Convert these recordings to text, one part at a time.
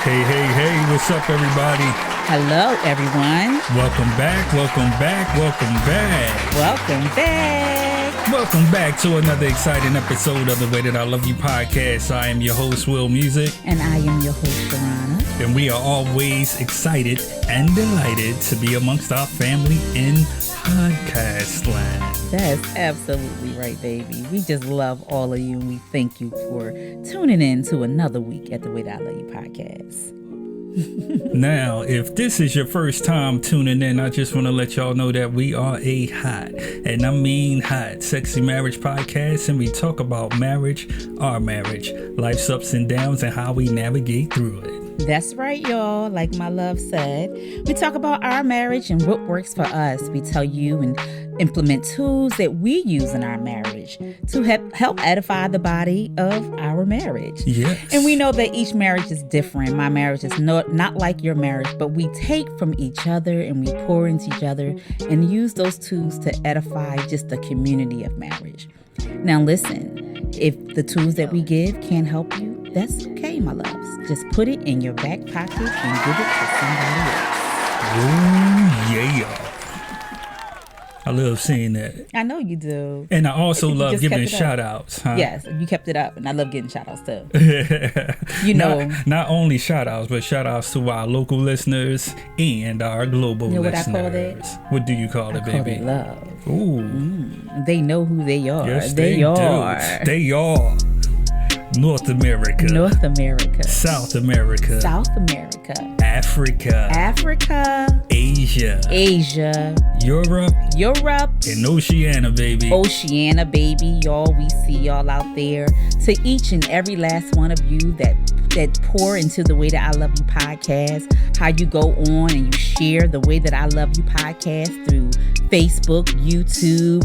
Hey, hey, hey, what's up, everybody? Hello, everyone. Welcome back, welcome back, welcome back. Welcome back. Welcome back to another exciting episode of the Way That I Love You podcast. I am your host, Will Music. And I am your host, Sherona. And we are always excited and delighted to be amongst our family in podcast land. That's absolutely right, baby. We just love all of you, and we thank you for tuning in to another week at the Way That I Love You podcast. Now, if this is your first time tuning in, I just want to let y'all know that we are a hot, and I mean hot, sexy marriage podcast, and we talk about marriage, our marriage, life's ups and downs, and how we navigate through it. That's right, y'all. Like my love said, we talk about our marriage and what works for us. We tell you and implement tools that we use in our marriage to help edify the body of our marriage. Yes. And we know that each marriage is different. My marriage is not like your marriage, but we take from each other and we pour into each other and use those tools to edify just the community of marriage. Now listen, if the tools that we give can't help you, that's okay, my loves. Just put it in your back pocket and give it to somebody else. Oh, yeah. I love seeing that. I know you do. And I also love giving shout outs. Huh? Yes, you kept it up, and I love getting shout outs too. You know. Not only shout outs, but shout outs to our local listeners and our global listeners. What I call that? What do you call it, baby? I call it love. Ooh. They know who they are. Yes, they are. They are. North America. North America. South America. South America. Africa. Africa. Asia. Asia. Europe. Europe. And Oceania, baby. Oceania, baby. Y'all, we see y'all out there. To each and every last one of you that pour into the Way That I Love You podcast, how you go on and you share the Way That I Love You podcast through Facebook, YouTube,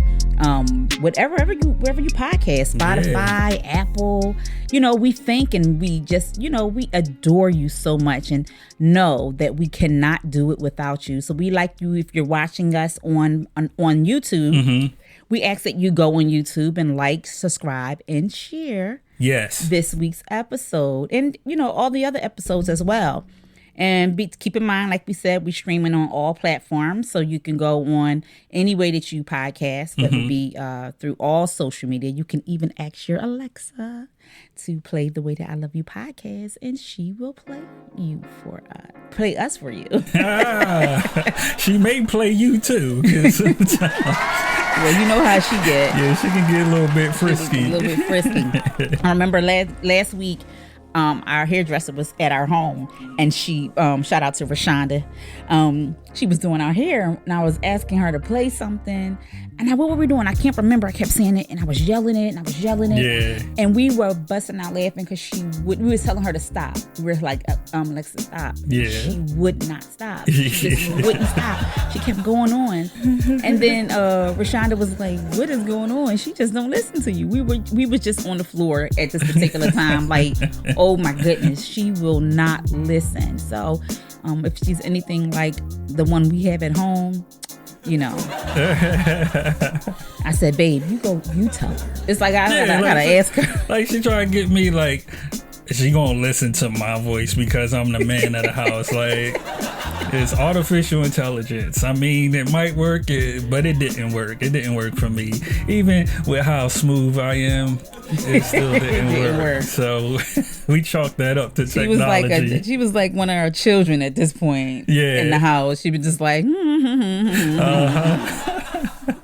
wherever you podcast, Spotify, Apple. You know, we thank and we just, we adore you so much and know that we cannot do it without you. So we like you if you're watching us on YouTube. Mm-hmm. We ask that you go on YouTube and like, subscribe, and share. Yes. This week's episode and, all the other episodes as well. And keep in mind, like we said, we're streaming on all platforms. So you can go on any way that you podcast, whether it be through all social media. You can even ask your Alexa to play the Way That I Love You podcast, and she will play us for you. She may play you too. Well, you know how she get. Yeah, she can get a little bit frisky. I remember last week, our hairdresser was at our home, and she shout out to Rashonda. She was doing our hair, and I was asking her to play something. And what were we doing? I can't remember. I kept saying it, and I was yelling it. Yeah. And we were busting out laughing because we were telling her to stop. We were like, Alexa, stop. Yeah. She would not stop. She just wouldn't stop. She kept going on. And then Rashonda was like, what is going on? She just don't listen to you. We were just on the floor at this particular time, like, oh my goodness, she will not listen. So if she's anything like the one we have at home, I said, babe, you tell her. It's like I gotta ask her. Like she trying to get me like, she gonna listen to my voice because I'm the man of the house. Like, it's artificial intelligence. I mean, it might work, but it didn't work. It didn't work for me. Even with how smooth I am, it still didn't work. So we chalked that up to technology. She was like one of our children at this point. Yeah. In the house, she was just like,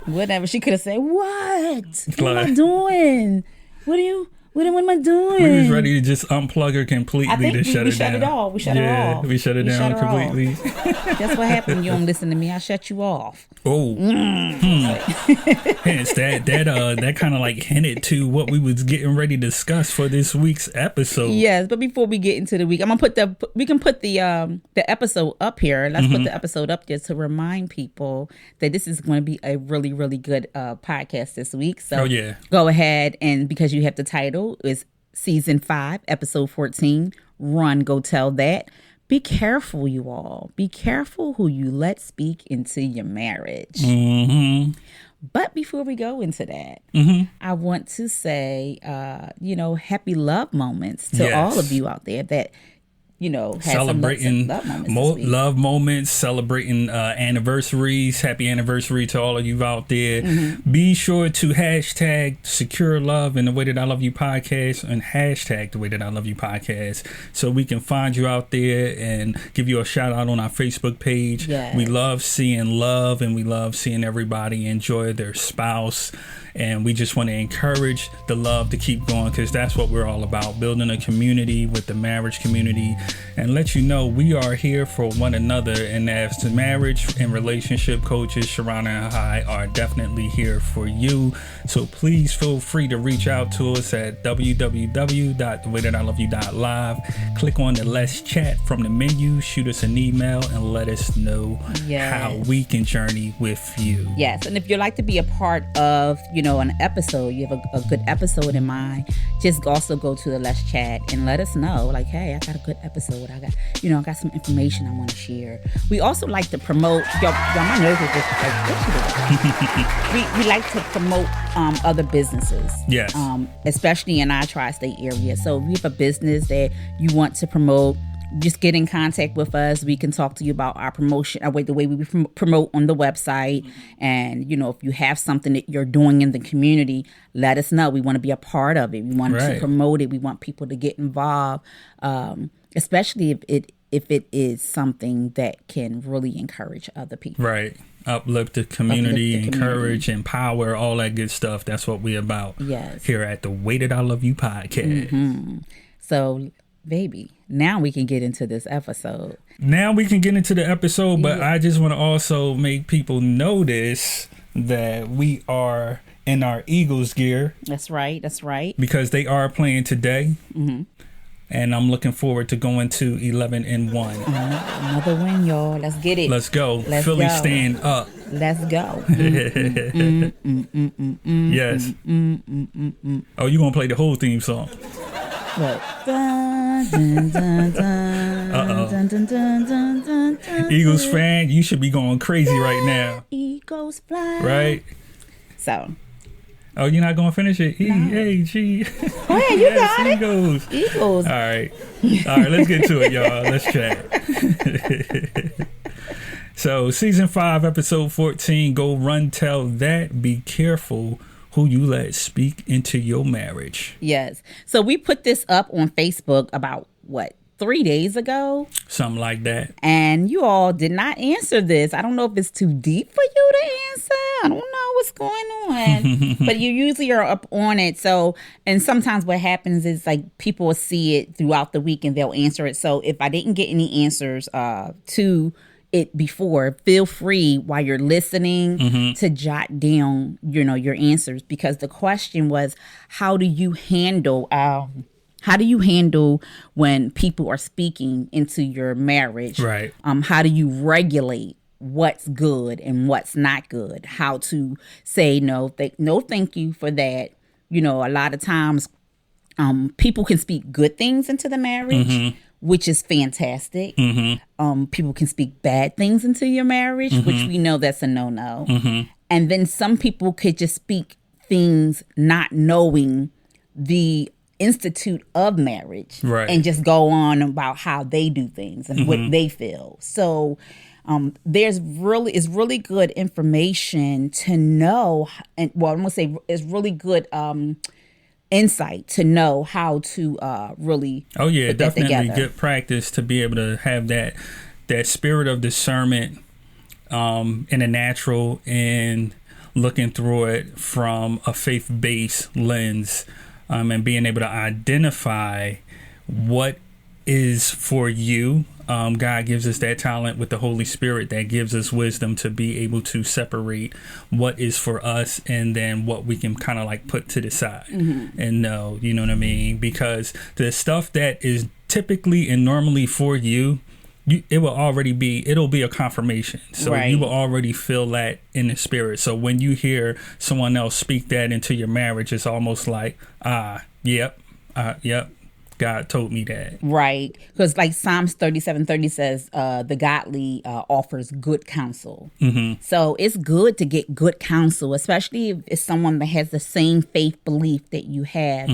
whatever. She could have said, "What am I doing? What am I doing?" We was ready to just unplug her completely to shut it down. We shut it off. We shut it down completely. That's what happened. You don't listen to me. I shut you off. Oh. Hence that kind of like hinted to what we was getting ready to discuss for this week's episode. Yes, but before we get into the week, I'm gonna we can put the episode up here. Let's put the episode up there to remind people that this is going to be a really, really good podcast this week. So go ahead, and because you have the title is season 5, episode 14. Run, go tell that. Be careful, you all. Be careful who you let speak into your marriage. Mm-hmm. But before we go into that, I want to say, happy love moments to all of you out there that had celebrating some love moments, celebrating anniversaries. Happy anniversary to all of you out there. Be sure to hashtag Secure Love and the Way That I Love You podcast, and hashtag The Way That I Love You podcast, so we can find you out there and give you a shout out on our Facebook page. Yes. We love seeing love, and we love seeing everybody enjoy their spouse. And we just want to encourage the love to keep going, because that's what we're all about, building a community with the marriage community, and let you know we are here for one another. And as the marriage and relationship coaches, Sherona and I are definitely here for you. So please feel free to reach out to us at www.thewaythatIloveyou.live. Click on the Let's Chat from the menu, shoot us an email, and let us know how we can journey with you. Yes, and if you'd like to be a part of, an episode, you have a good episode in mind, just also go to the Let's Chat and let us know, like, hey, I got a good episode. I got some information I want to share. We also like to promote, y'all my nerves are just like, we like to promote other businesses. Yes. Especially in our tri-state area. So if you have a business that you want to promote, just get in contact with us. We can talk to you about our promotion, the way we promote on the website. And, if you have something that you're doing in the community, let us know. We want to be a part of it. We want to promote it. We want people to get involved, especially if it is something that can really encourage other people. Right. Uplift the community, encourage, empower, all that good stuff. That's what we're about. Yes. Here at the Way That I Love You podcast. So, baby, now we can get into this episode. But I just want to also make people notice that we are in our Eagles gear. That's right. Because they are playing today. And I'm looking forward to going to 11-1. Another win, y'all. Let's get it. Let's go. Philly, stand up. Let's go. Yes. Oh, you going to play the whole theme song? What? Eagles fan, you should be going crazy right now. Eagles fly. Right? So. Oh, you're not going to finish it? E-A-G. Oh, yeah, you got it. Eagles. All right, let's get to it, y'all. Let's chat. So, season 5, episode 14, go run, tell that, be careful who you let speak into your marriage. Yes. So we put this up on Facebook about 3 days ago? Something like that. And you all did not answer this. I don't know if it's too deep for you to answer. I don't know what's going on. But you usually are up on it. So, and sometimes what happens is like people will see it throughout the week and they'll answer it. So if I didn't get any answers to it before, feel free while you're listening to jot down, your answers, because the question was, how do you handle when people are speaking into your marriage? Right. How do you regulate what's good and what's not good? How to say no thank you for that. A lot of times people can speak good things into the marriage, which is fantastic. People can speak bad things into your marriage, which we know that's a no-no. And then some people could just speak things not knowing the institute of marriage, and just go on about how they do things and what they feel. So it's really good information to know, and I'm gonna say it's really good insight to know how to really definitely good practice to be able to have that spirit of discernment in the natural and looking through it from a faith-based lens, and being able to identify what is for you. God gives us that talent with the Holy Spirit that gives us wisdom to be able to separate what is for us and then what we can kind of like put to the side and know, you know what I mean? Because the stuff that is typically and normally for you, it'll be a confirmation. So you will already feel that in the spirit. So when you hear someone else speak that into your marriage, it's almost like, yep. God told me that. Right. Because like Psalms 37:30 says, the godly offers good counsel. So it's good to get good counsel, especially if it's someone that has the same faith belief that you have.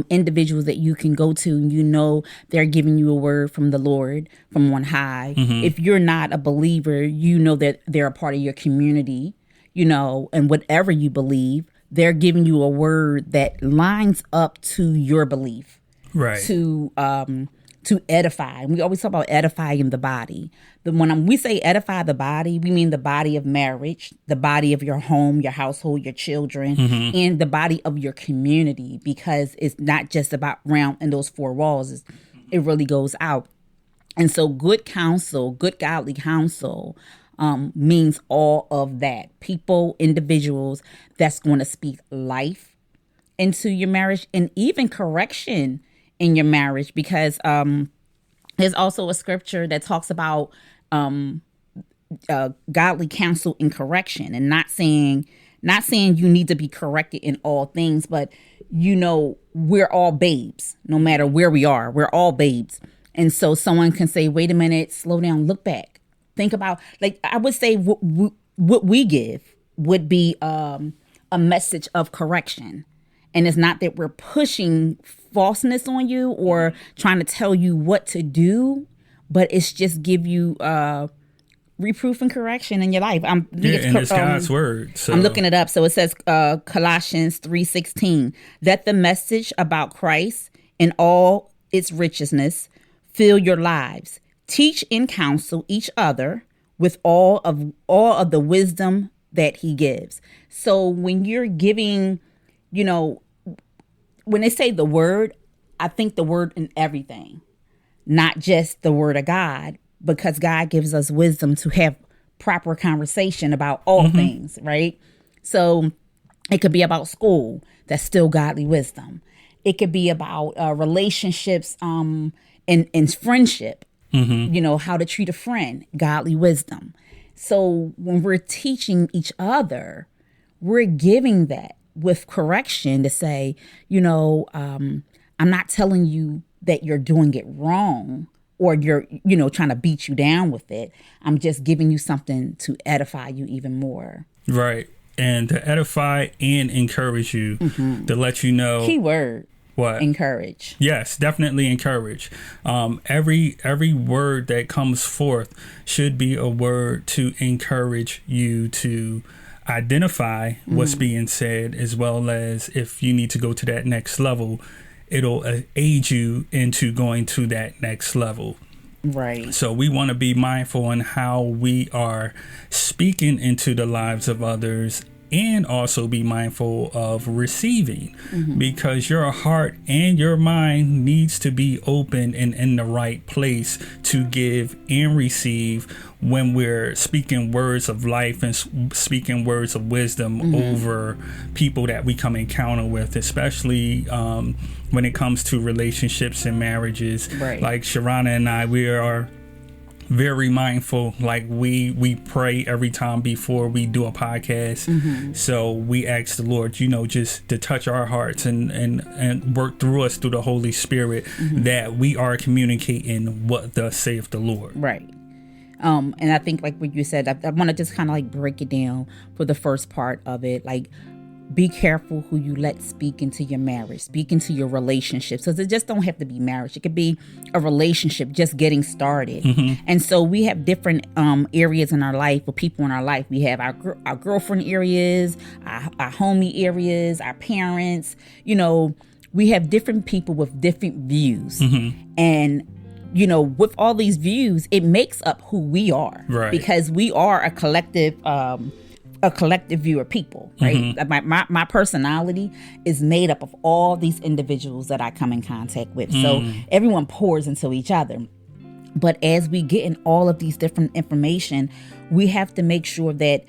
Individuals that you can go to and you know they're giving you a word from the Lord, from on high. If you're not a believer, you know that they're a part of your community, you know, and whatever you believe, they're giving you a word that lines up to your belief. Right. To edify. And we always talk about edifying the body. When we say edify the body, we mean the body of marriage, the body of your home, your household, your children, and the body of your community, because it's not just about around in those four walls. It really goes out. And so good counsel, good godly counsel means all of that. People, individuals that's going to speak life into your marriage and even correction in your marriage, because there's also a scripture that talks about godly counsel and correction, and not saying you need to be corrected in all things, but you know, we're all babes, no matter where we are, we're all babes. And so someone can say, wait a minute, slow down, look back, think about, like, I would say what we give would be a message of correction. And it's not that we're pushing falseness on you or trying to tell you what to do, but it's just give you reproof and correction in your life. And it's God's word. So. I'm looking it up. So it says Colossians 3:16, that the message about Christ in all its richness fill your lives. Teach and counsel each other with all of the wisdom that he gives. So when you're giving, you know, when they say the word, I think the word in everything, not just the word of God, because God gives us wisdom to have proper conversation about all things, right? So it could be about school, that's still godly wisdom. It could be about relationships and friendship, you know, how to treat a friend, godly wisdom. So when we're teaching each other, we're giving that with correction to say, you know, I'm not telling you that you're doing it wrong or you're, you know, trying to beat you down with it. I'm just giving you something to edify you even more. Right. And to edify and encourage you, to let you know. Key word. What? Encourage. Yes, definitely encourage. Every word that comes forth should be a word to encourage you to identify what's being said, as well as if you need to go to that next level, it'll aid you into going to that next level. Right. So we want to be mindful on how we are speaking into the lives of others, and also be mindful of receiving, because your heart and your mind needs to be open and in the right place to give and receive when we're speaking words of life and speaking words of wisdom over people that we come encounter with, especially when it comes to relationships and marriages. Right. Like Sherona and I, we are very mindful. Like we pray every time before we do a podcast. So we ask the Lord, you know, just to touch our hearts and work through us through the Holy Spirit, that we are communicating what thus saith the Lord. Right. And I think, like what you said, I want to just kind of like break it down for the first part of it. Like, be careful who you let speak into your marriage, speak into your relationships. So it just don't have to be marriage. It could be a relationship just getting started. And so we have different areas in our life, or people in our life. We have our girlfriend areas, our homie areas, our parents. You know, we have different people with different views. And you know, with all these views, it makes up who we are. Right. Because we are a collective view of people, right? My personality is made up of all these individuals that I come in contact with. So everyone pours into each other. But as we get in all of these different information, we have to make sure that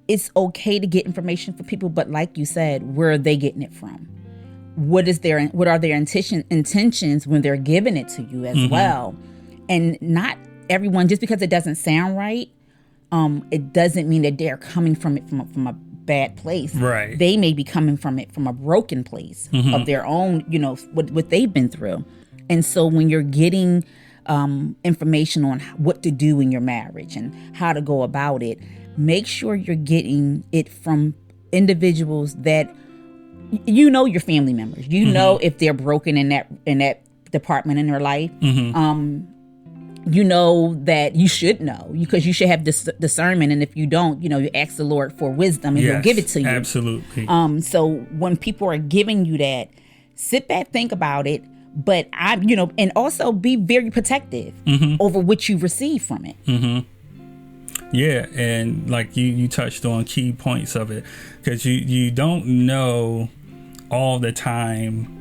it's okay to get information for people. But like you said, where are they getting it from? What are their intentions when they're giving it to you as well? And not everyone, just because it doesn't sound right, it doesn't mean that they're coming from it from a bad place. Right. They may be coming from it from a broken place of their own, you know, what they've been through. And so when you're getting information on what to do in your marriage and how to go about it, make sure you're getting it from individuals that your family members. You know if they're broken in that department in their life. You know that you should know, because you should have discernment, and if you don't, you ask the Lord for wisdom, and He'll give it to you. Absolutely. So when people are giving you that, sit back, think about it. But and also be very protective over what you receive from it. Yeah, and like you touched on key points of it, because you don't know all the time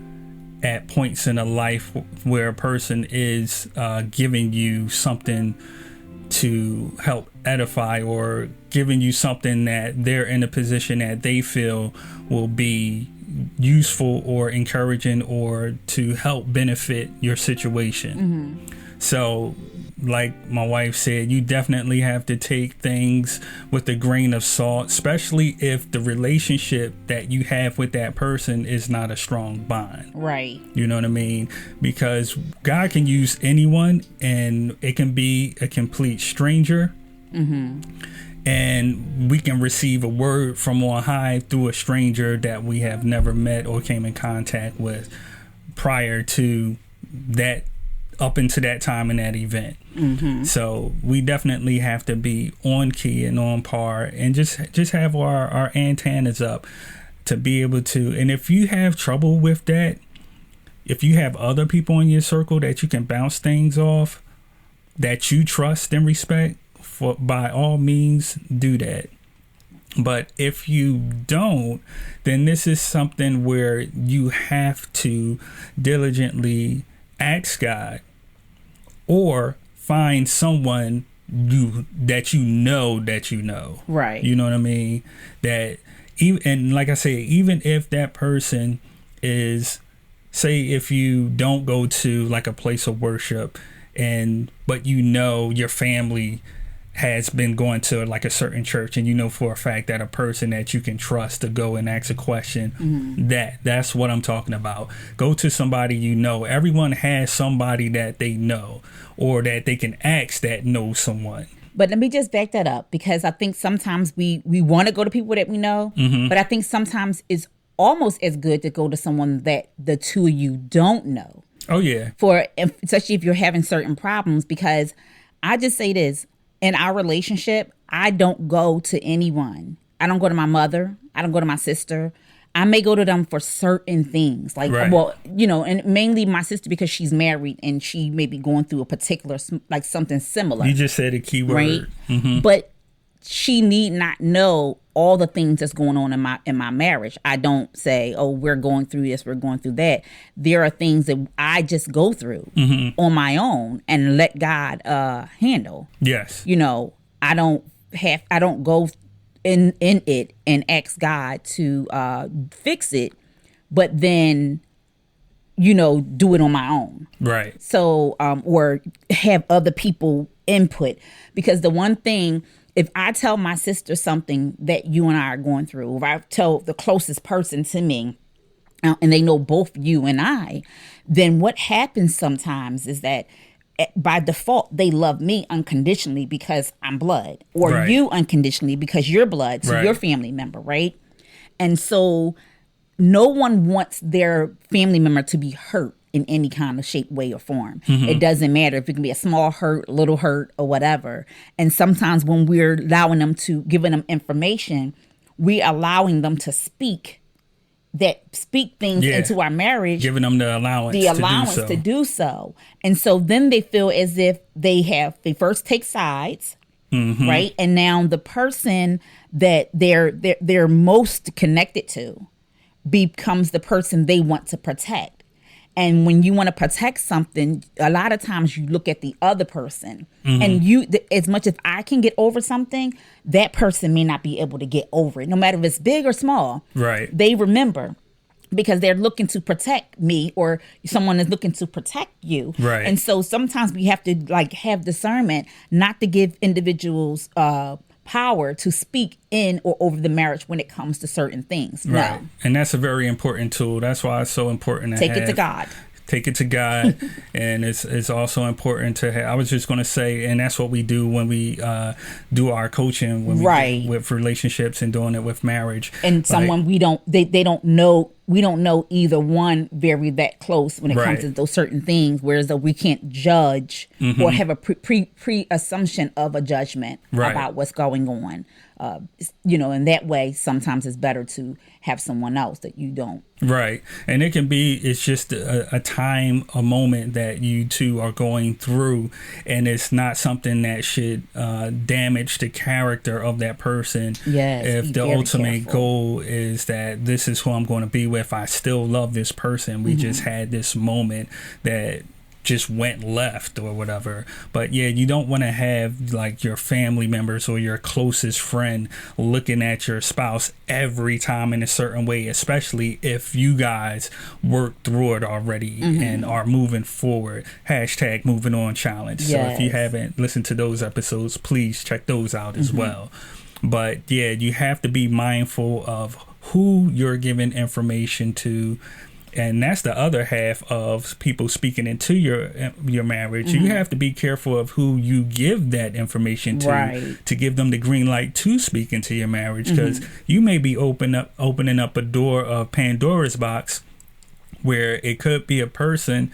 at points in a life where a person is giving you something to help edify, or giving you something that they're in a position that they feel will be useful or encouraging or to help benefit your situation. So like my wife said, you definitely have to take things with a grain of salt, especially if the relationship that you have with that person is not a strong bond. Right. You know what I mean? Because God can use anyone, and it can be a complete stranger. And we can receive a word from on high through a stranger that we have never met or came in contact with prior to that, up into that time in that event. So we definitely have to be on key and on par, and just have our antennas up to be able to. And if you have trouble with that, if you have other people in your circle that you can bounce things off, that you trust and respect, by all means do that. But if you don't, then this is something where you have to diligently ask God, or find someone that you know. Right. You know what I mean? That even, and like I say, even if that person is, say, if you don't go to like a place of worship, but your family has been going to like a certain church, and you know for a fact that a person that you can trust to go and ask a question, that's what I'm talking about. Go to somebody you know. Everyone has somebody that they know, or that they can ask, that knows someone. But let me just back that up, because I think sometimes we want to go to people that we know, but I think sometimes it's almost as good to go to someone that the two of you don't know. Oh yeah. Especially if you're having certain problems, because I just say this. In our relationship, I don't go to anyone. I don't go to my mother. I don't go to my sister. I may go to them for certain things. Like, right. And mainly my sister, because she's married and she may be going through a particular, like something similar. You just said a key word. Right? But she need not know all the things that's going on in my marriage. I don't say, oh, we're going through this, we're going through that. There are things that I just go through on my own and let God handle. Yes. I don't go in it and ask God to fix it, but then do it on my own. Right. So or have other people input, because the one thing, if I tell my sister something that you and I are going through, if I tell the closest person to me, and they know both you and I, then what happens sometimes is that by default, they love me unconditionally because I'm blood, or right. you unconditionally because you're blood, so right. you're family member, right? And so no one wants their family member to be hurt in any kind of shape, way, or form. It doesn't matter if it can be a small hurt, little hurt, or whatever. And sometimes when we're allowing them to, giving them information, we're allowing them to speak things into our marriage, giving them the allowance to do so. And so then they feel as if they first take sides, right? And now the person that they're most connected to becomes the person they want to protect. And when you want to protect something, a lot of times you look at the other person, and as much as I can get over something, that person may not be able to get over it, no matter if it's big or small. Right. They remember, because they're looking to protect me, or someone is looking to protect you. Right. And so sometimes we have to have discernment not to give individuals power to speak in or over the marriage when it comes to certain things. Right. No. And that's a very important tool. That's why it's so important to take it to God. Take it to God. And it's also important to have, I was just going to say, and that's what we do when we do our coaching, when we do with relationships and doing it with marriage. And someone we don't know either one very that close when it comes to those certain things, whereas we can't judge or have a pre-assumption of a judgment about what's going on. In that way, sometimes it's better to have someone else that you don't. Right. And it's just a time, a moment that you two are going through, and it's not something that should damage the character of that person. Yes. If the ultimate goal is that this is who I'm going to be with, I still love this person. We just had this moment that just went left or whatever. But yeah, you don't want to have like your family members or your closest friend looking at your spouse every time in a certain way, especially if you guys work through it already and are moving forward. # moving on challenge. So if you haven't listened to those episodes, please check those out as well. But yeah, you have to be mindful of who you're giving information to. And that's the other half of people speaking into your marriage. You have to be careful of who you give that information to give them the green light to speak into your marriage, because you may be opening up a door of Pandora's box where it could be a person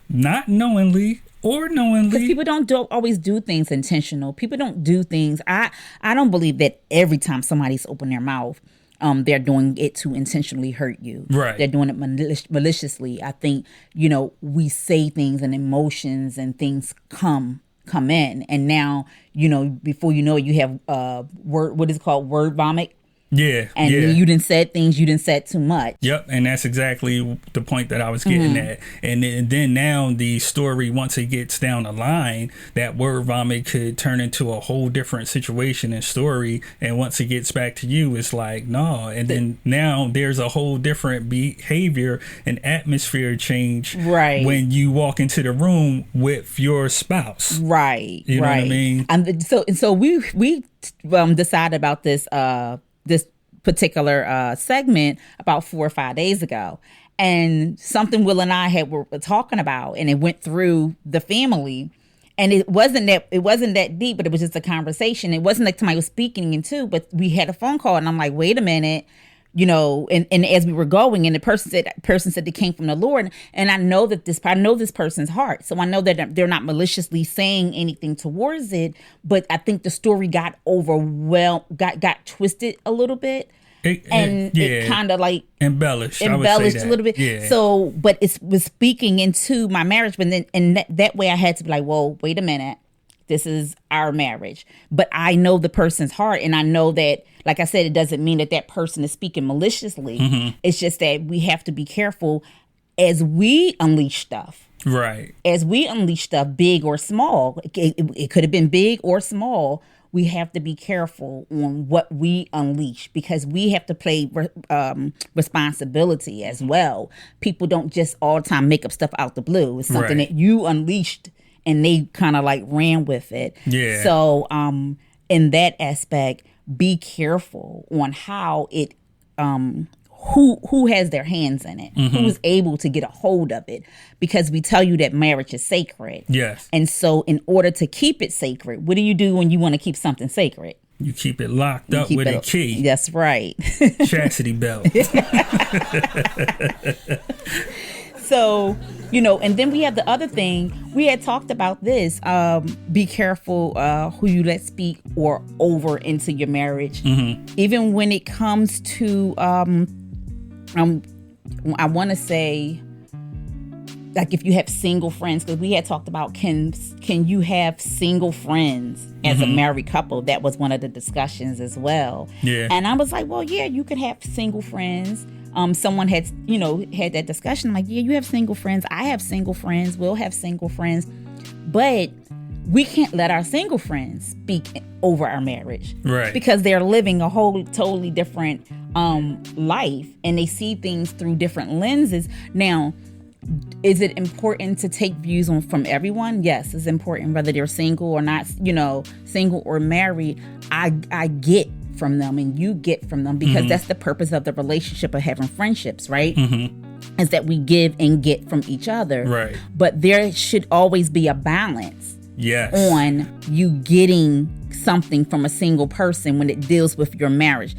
not knowingly or knowingly. Because people don't always do things intentional. People don't do things. I don't believe that every time somebody's open their mouth, they're doing it to intentionally hurt you. Right. They're doing it maliciously. I think, we say things and emotions and things come in. And now, before you know it, you have what is it called? Word vomit. Yeah. And you didn't said things, you didn't said too much. Yep. And that's exactly the point that I was getting at. And then now the story, once it gets down the line, that word vomit could turn into a whole different situation and story. And once it gets back to you, it's like, no. And then now there's a whole different behavior and atmosphere change when you walk into the room with your spouse. Right. You know what I mean? And so we decided about this particular segment about 4 or 5 days ago, and something Will and I were talking about, and it went through the family, and it wasn't that deep, but it was just a conversation. It wasn't like somebody was speaking into, but we had a phone call, and I'm like, wait a minute. And as we were going, and the person said they came from the Lord, and I know this person's heart, so I know that they're not maliciously saying anything towards it, but I think the story got overwhelmed, got twisted a little bit, it kind of like embellished a little bit. Yeah. So, but it was speaking into my marriage, but then and that way I had to be like, whoa, wait a minute. This is our marriage. But I know the person's heart, and I know that, like I said, it doesn't mean that person is speaking maliciously. It's just that we have to be careful as we unleash stuff. Right. As we unleash stuff, big or small. It could have been big or small. We have to be careful on what we unleash, because we have to play responsibility as well. People don't just all the time make up stuff out the blue. It's something that you unleashed, and they kind of like ran with it. Yeah. So in that aspect, be careful on how it who has their hands in it, who is able to get a hold of it, because we tell you that marriage is sacred. Yes. And so in order to keep it sacred, what do you do when you want to keep something sacred? You keep it locked up with a key. That's right. Chastity belt. So, and then we have the other thing. We had talked about this. Be careful who you let speak or over into your marriage. Even when it comes to, I want to say, like if you have single friends, because we had talked about can you have single friends as a married couple? That was one of the discussions as well. Yeah. And I was like, well, yeah, you could have single friends. Someone had that discussion. I'm like, yeah, you have single friends. I have single friends. We'll have single friends. But we can't let our single friends speak over our marriage. Right. Because they're living a whole totally different life, and they see things through different lenses. Now, is it important to take views from everyone? Yes, it's important, whether they're single or not, single or married. I get from them, and you get from them, because that's the purpose of the relationship, of having friendships, right? is that we give and get from each other. Right. But there should always be a balance. Yes. On you getting something from a single person when it deals with your marriage.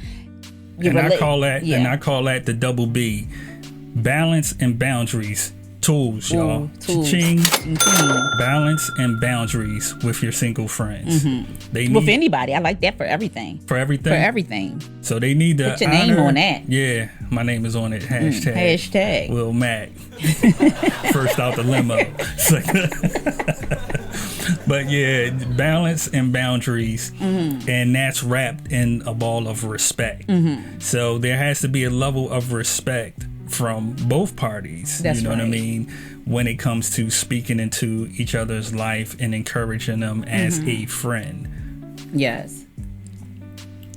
I call that the double B. Balance and boundaries. Tools, y'all. Cha-ching. Balance and boundaries with your single friends. With anybody. I like that for everything. For everything? For everything. So they need to put your name on that. Yeah, my name is on it. Hashtag. Will Mac. First out the limo. But yeah, balance and boundaries, and that's wrapped in a ball of respect. So there has to be a level of respect from both parties. That's what I mean? When it comes to speaking into each other's life and encouraging them as a friend. Yes.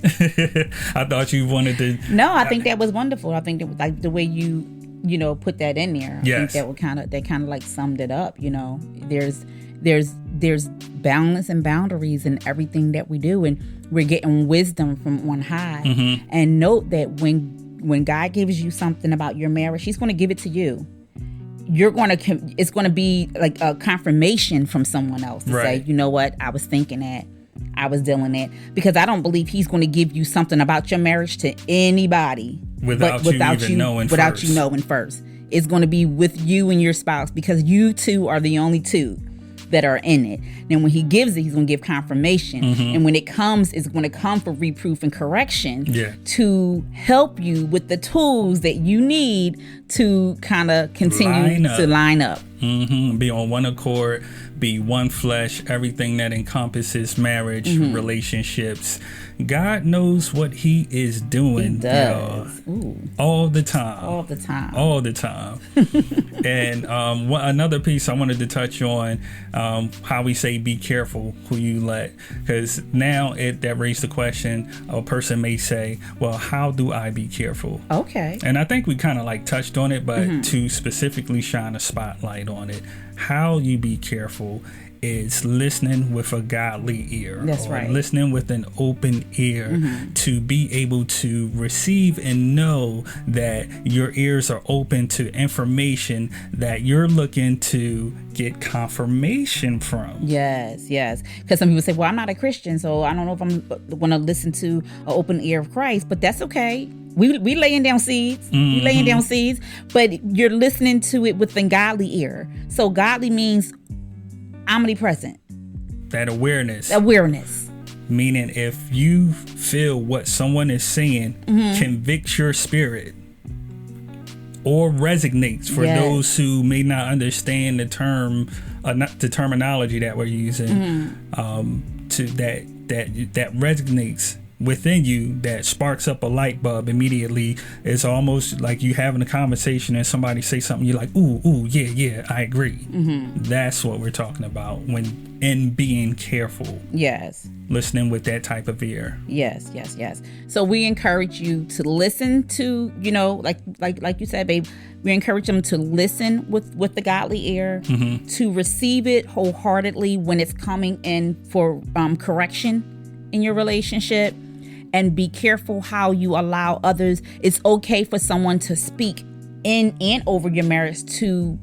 I thought you wanted to. No, I think that was wonderful. I think that was like the way you put that in there. Yes. I think that kind of like summed it up. There's balance and boundaries in everything that we do, and we're getting wisdom from on high. And note that when God gives you something about your marriage, He's going to give it to you. It's going to be like a confirmation from someone else to say, you know what, I was thinking that, I was dealing that, because I don't believe He's going to give you something about your marriage to anybody without you knowing first. It's going to be with you and your spouse, because you two are the only two that are in it. Then when He gives it, He's going to give confirmation. And when it comes, it's going to come for reproof and correction to help you with the tools that you need to kind of continue to line up. Be on one accord, be one flesh, everything that encompasses marriage, relationships. God knows what He is doing. He does. All the time. All the time. And another piece I wanted to touch on, how we say be careful who you let, because now that raised the question. A person may say, well, how do I be careful? Okay. And I think we kind of like touched on it, but to specifically shine a spotlight on it, how you be careful is listening with a godly ear. That's right. Listening with an open ear to be able to receive and know that your ears are open to information that you're looking to get confirmation from. Yes. Because some people say, well, I'm not a Christian, so I don't know if I'm going to listen to an open ear of Christ, but that's okay. We laying down seeds. We laying down seeds, but you're listening to it with a godly ear. So godly means omnipresent. That awareness. Meaning if you feel what someone is saying convicts your spirit or resonates for those who may not understand the terminology that we're using, to that resonates within you, that sparks up a light bulb immediately. It's almost like you having a conversation and somebody say something, you're like, ooh, yeah, I agree. That's what we're talking about when in being careful. Yes. Listening with that type of ear. Yes. So we encourage you to listen to, like you said, babe, we encourage them to listen with the godly ear, to receive it wholeheartedly when it's coming in for correction in your relationship, and be careful how you allow others. It's okay for someone to speak in and over your marriage to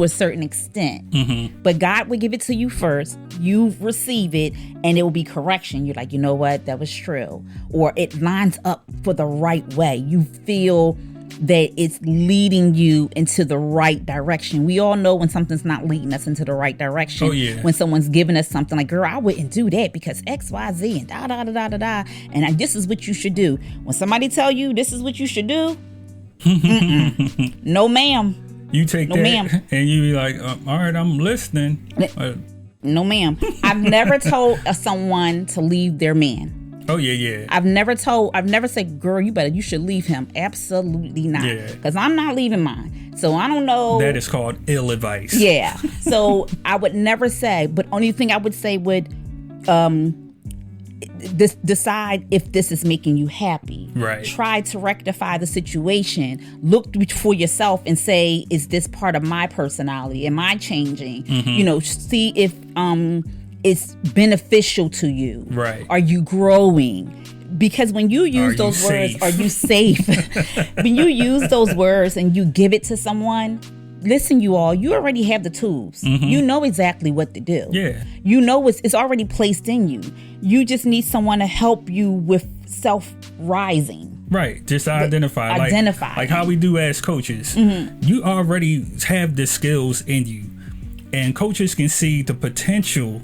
a certain extent, but God will give it to you first. You receive it, and it will be correction. You're like, you know what, that was true, or it lines up for the right way. You feel that it's leading you into the right direction. We all know when something's not leading us into the right direction. Oh, yeah. When someone's giving us something like, girl, I wouldn't do that because X, Y, Z, and da, da, da, da, da, da. And this is what you should do. When somebody tell you this is what you should do, no, ma'am. You take no, that ma'am. And you be like, all right, I'm listening. No, ma'am. I've never told someone to leave their man. Oh, yeah. I've never said, girl, you should leave him. Absolutely not. Because I'm not leaving mine. So I don't know. That is called ill advice. Yeah. So I would never say, but only thing I would say would decide if this is making you happy. Right. Try to rectify the situation. Look for yourself and say, is this part of my personality? Am I changing? See if it's beneficial to you. Right. Are you growing? Because when you use those words, are you safe? When you use those words and you give it to someone, listen, you all, you already have the tools. You know exactly what to do. Yeah. You know it's already placed in you. You just need someone to help you with self-rising. Right. Just identify. Like how we do as coaches. You already have the skills in you. And coaches can see the potential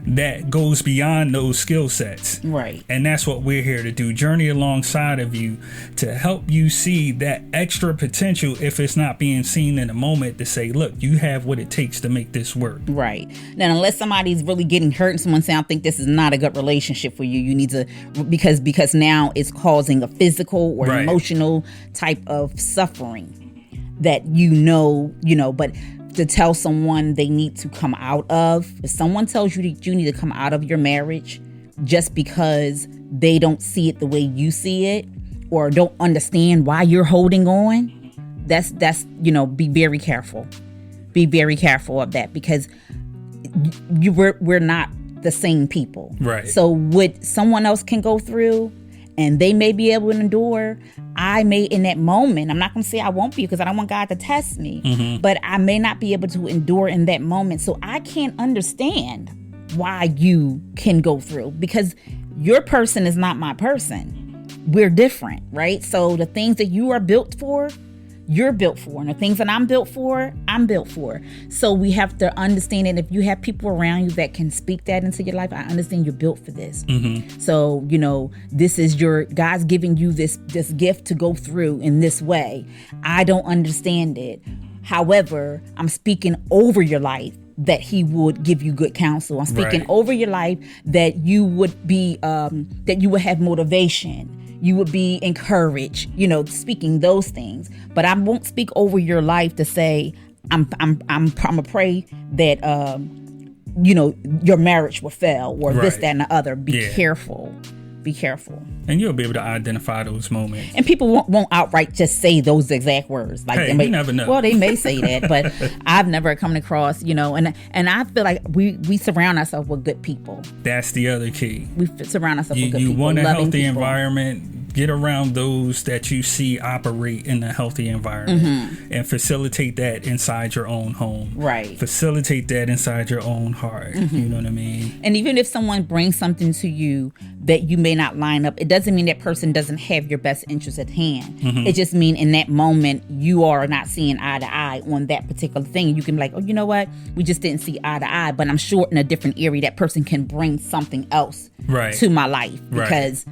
that goes beyond those skill sets. Right. And that's what we're here to do. Journey alongside of you to help you see that extra potential if it's not being seen in the moment, to say, look, you have what it takes to make this work. Right. Now, unless somebody's really getting hurt and someone saying, I think this is not a good relationship for you, you need to, because now it's causing a physical or emotional type of suffering that but to tell someone they need to come out of. If someone tells you that you need to come out of your marriage just because they don't see it the way you see it or don't understand why you're holding on, that's be very careful. Be very careful of that, because we're not the same people. Right. So what someone else can go through and they may be able to endure, I may in that moment, I'm not going to say I won't be, because I don't want God to test me, but I may not be able to endure in that moment. So I can't understand why you can go through, because your person is not my person. We're different, right? So the things that you are built for, you're built for, and the things that I'm built for, I'm built for. So we have to understand that if you have people around you that can speak that into your life, I understand you're built for this. So, this is God's giving you this gift to go through in this way. I don't understand it. However, I'm speaking over your life that he would give you good counsel. I'm speaking over your life that you would be, that you would have motivation. You would be encouraged, speaking those things. But I won't speak over your life to say I'm gonna pray that your marriage will fail or this, that, and the other. Be careful. Be careful. And you'll be able to identify those moments. And people won't outright just say those exact words. Like you never know. Well, they may say that, but I've never come across, and I feel like we surround ourselves with good people. That's the other key. We surround ourselves with good people. You want a healthy people. Environment. Get around those that you see operate in a healthy environment and facilitate that inside your own home. Right. Facilitate that inside your own heart. You know what I mean? And even if someone brings something to you that you may not line up, it doesn't mean that person doesn't have your best interest at hand. It just means in that moment you are not seeing eye to eye on that particular thing. You can be like, oh, you know what? We just didn't see eye to eye. But I'm sure in a different area that person can bring something else to my life. Because,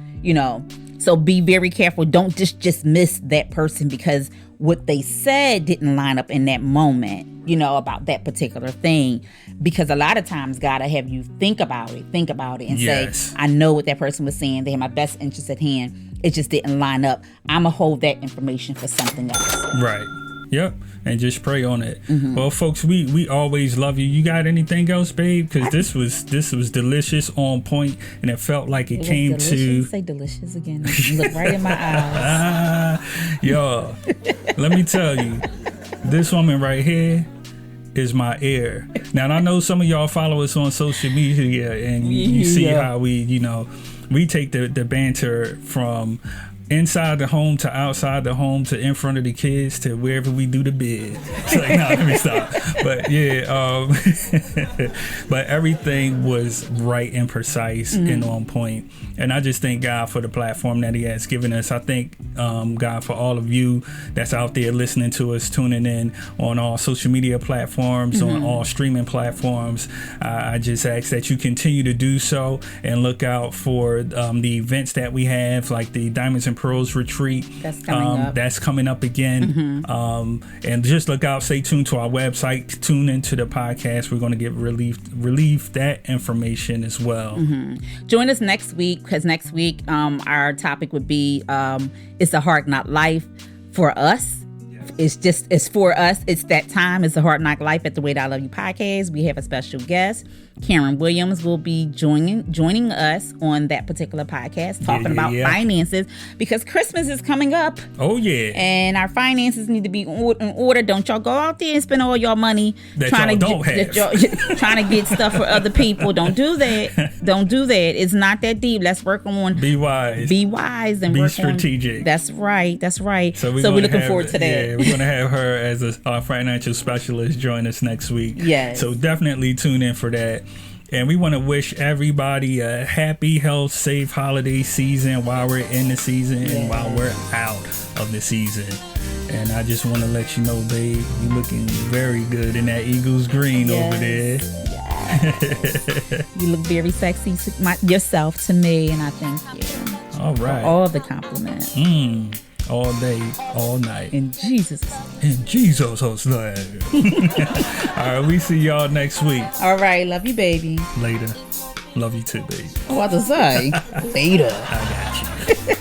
so be very careful. Don't just dismiss that person because what they said didn't line up in that moment, about that particular thing. Because a lot of times God will have you think about it and say, I know what that person was saying. They had my best interest at hand. It just didn't line up. I'm going to hold that information for something else. Right. Yep. And just pray on it. Well, folks, we always love you. You got anything else, babe? Because this was delicious, on point, and it felt like it came delicious. to say delicious again. Look right in my eyes. Y'all, let me tell you, this woman right here is my ear. Now, I know some of y'all follow us on social media, and you see how we take the banter from inside the home to outside the home to in front of the kids to wherever we do the bid. It's like, no, let me stop. But but everything was right and precise and on point. And I just thank God for the platform that he has given us. I thank God for all of you that's out there listening to us, tuning in on all social media platforms, on all streaming platforms. I just ask that you continue to do so and look out for the events that we have, like the Diamonds and Pearls retreat. That's coming up again. And just look out, stay tuned to our website, tune into the podcast. We're going to get relief that information as well. Join us next week, because next week our topic would be it's a hard not life for us. it's for us. It's that time. It's the Hard Knock Life at the Way That I Love You podcast. We have a special guest. Karen Williams will be joining us on that particular podcast, talking about finances, because Christmas is coming up. Oh yeah, and our finances need to be in order. Don't y'all go out there and spend all your money trying to get stuff for other people. Don't do that. Don't do that. It's not that deep. Let's work on be wise and be work strategic. That's right. So we're looking forward to that. Yeah, we're gonna have her as our financial specialist join us next week. Yes. So definitely tune in for that. And we want to wish everybody a happy, health, safe holiday season while we're in the season and while we're out of the season. And I just want to let you know, babe, you're looking very good in that Eagles green over there. Yes. You look very sexy yourself to me, and I thank you. All right. For all of the compliments. All day, all night. In Jesus' name. All right, we see y'all next week. All right, love you, baby. Later. Love you too, baby. Oh, I was to say. Later. I got you.